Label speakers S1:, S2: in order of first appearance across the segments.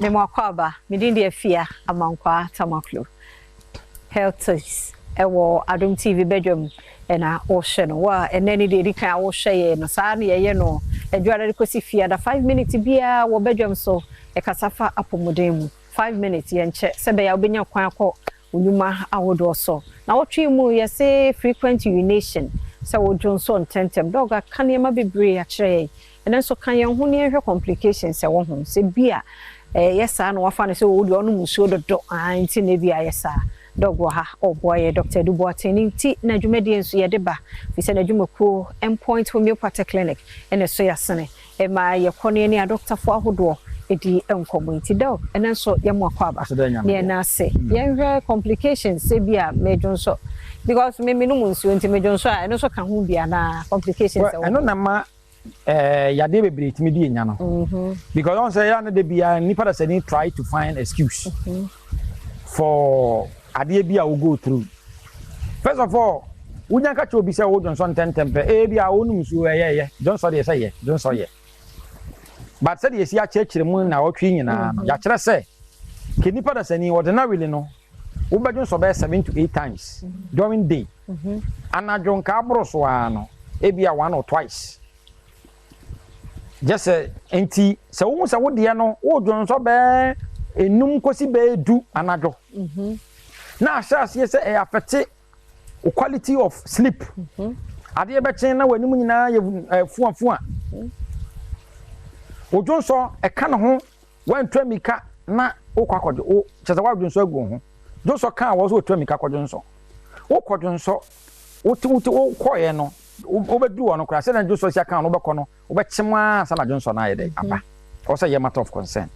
S1: Me mwakwaba, midindi efia amankwa tamaklo. Health tips. Ewo Adom TV Badwam ena ohye no wa enani de dika ohye ye no saa ne ye no edware kosi fia da 5 minutes bia wo Badwam so e kasafa apomodemu 5 minutes ye nche sebe ya obenya kwan akọ onyuma awodo so na wotwe mu ye say frequent urination se wo Johnson tentem dog aka ne ma bebre a kire enen so kan ye ho ne ehwe complications se wo ho se bia yesa no wafa ne se wo de onu musuo dodo anti ne bia yesa dog wa ha oh boy Dr. Duboateni ti na dwumadi enso ye de ba fi se na dwumako endpoint homeopathy clinic ene so yasene e ma ye kone ne a doctor fo ahodo edi enkomo ti dog ene so ye mo akwa ba ne na se ye hwe complications se bia medwo so because me no munsuo nti medwo so ene so ka ho bia na complications e
S2: eno na ma yade bebre ti me di enya no because on say ya na de bia nipa da say ni try to find excuse for ade bia we go through. First of all, we nyanka cho bi say wo Johnson tentempe bia wonu musu ye Johnson dey say ye Johnson ye. But said ye si a chekire mu na wotwe nyina no ya kire say ke nipa da sani ordinarily no wo be Johnson be 7 to 8 times during day. Anadwo nka abro so ano bia one or twice. Just enti se wo se wo de no wo Johnson be enum kosi be du anadwo. Na asas yes say affect quality of sleep. Ade be chen na wanimu nyina ye fuafua. Ojonso e ka ne ho wantwamika na okwakodwo o chese wa ojonso agu ho. Jonso kan wo so otwamika kodjonso. Okodjonso o koye no obedu wo no kra se na jonso sia kan no be kono obechema sa na jonso na ye dey aba. O say ye matter of concern.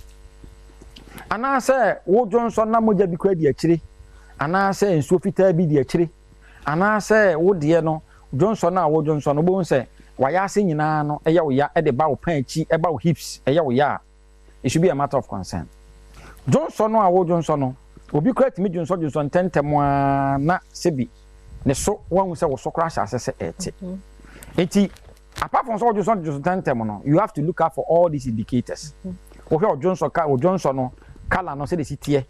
S2: Ana say wo jonso na moja bi kwa di akire. Ana say ensuo fitaa bi di akire. Ana say wo de no Johnson na wo Johnson no bo say waya ase nyina no eya wo ya e de ba wo pan achi e ba wo hips eya wo ya. It should be a matter of concern. Johnson no a wo Johnson no obi kra timi Johnson tentem na sebi ne so wan say wo so kra sha asese ete. Enti apart from so Johnson tentem no you have to look out for all these indicators. Wo hwe Johnson no kala no say de sitie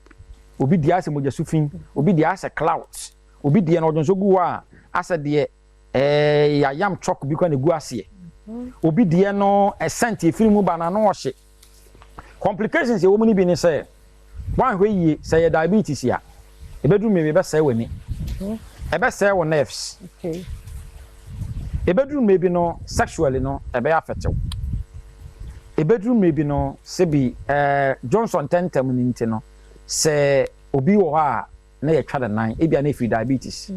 S2: obi dia ase moja sufin obi dia ase clouds obi dia no Johnson gu a ase de ya yam chok bi kwa ne gu ase obi dia no scent e firimu ba na no ohye complications e wo muni bi ni say wan hwe yie say diabetes ya e bedu me be say wani e be say wo nerves okay e bedu me bi no sexually no e be affect e bedu me bi no se bi Johnson tentem ni nti no se obi wo ha na ye twa da nan e bia na free diabetes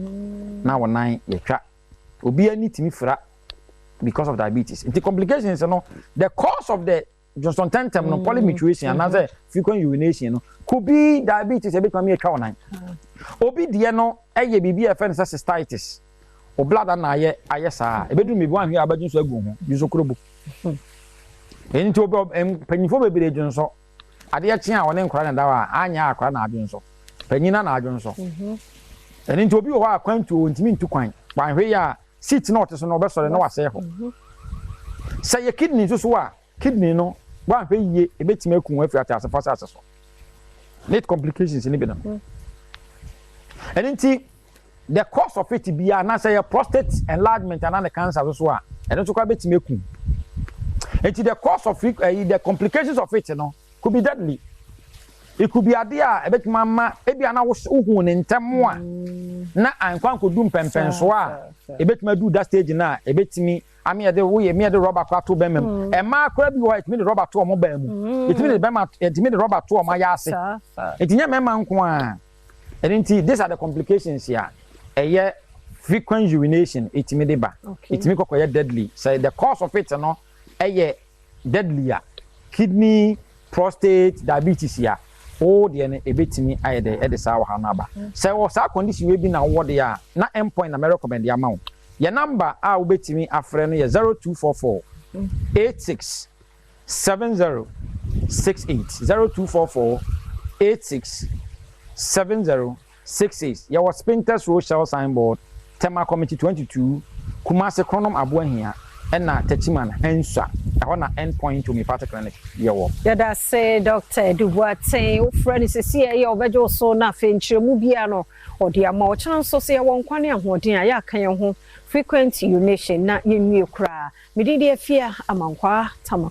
S2: na wo nan ye twa obi ani timi fra because of diabetes. The complications no the cause of the Johnson tentem no polymituration and another frequent urination no could be diabetes e be kwame twa wo nan obi de no eye bibi e fe ne cystitis o blood na aye saa e bedu me bi wan hwe abadun so agu ho yuso krobo enti obi panyifo bebere Johnson ade ya tia woni nkora na dawa anya akora na adwon so panyina na adwon so eni nti obi wo akwantu ontimi ntu kwan hwe ya seat na oteso no obesore na wase ho say kidney so a kidney no wan hwe yie ebetime akun afi atase fasa so net complications ni bi na eni nti the cause of it bia na say prostate enlargement and cancer so a eni so kwa betime akun enti the cause of the complications of it no could be deadly. It could be idea a bit mama, maybe an hour who in Tamwa. Na and Quan could do pempen so a bit may do that stage now, a bit me. I mean, the way me the rubber car to Bemem. And Mark Crabby White made the rubber to a mobile. It made the rubber to my ass. It's near Memman. And indeed, these are the complications here. A year frequent urination, it's made it back. It's make a deadly. So the cause of it, no, a year deadlier. Kidney. Prostate, diabetes ya o de ne ebetimi ayede e de sa wa na ba say wo sa condition we bi na wo de ya na endpoint na me recommend ya ma wo your number a wo betimi afre no ye 0244 86 70 68 0244 86 70 68 ya was Spinters Rochelle signboard Tema Committee 22 Kumase Chronom Aboahia na Techiman Hensa ɛhɔ na end point homeopathic clinic yɛwɔ.
S1: Yada say Dr. Duboate wo frɛ sisi ye obejo so na fe nkyeremu bia no odi ama o kyerɛ nso se yɛwɔ nkwane ahoɔden a yɛaka yɛn ho frequent urination na yɛnwie kura medidi afia amankwa tama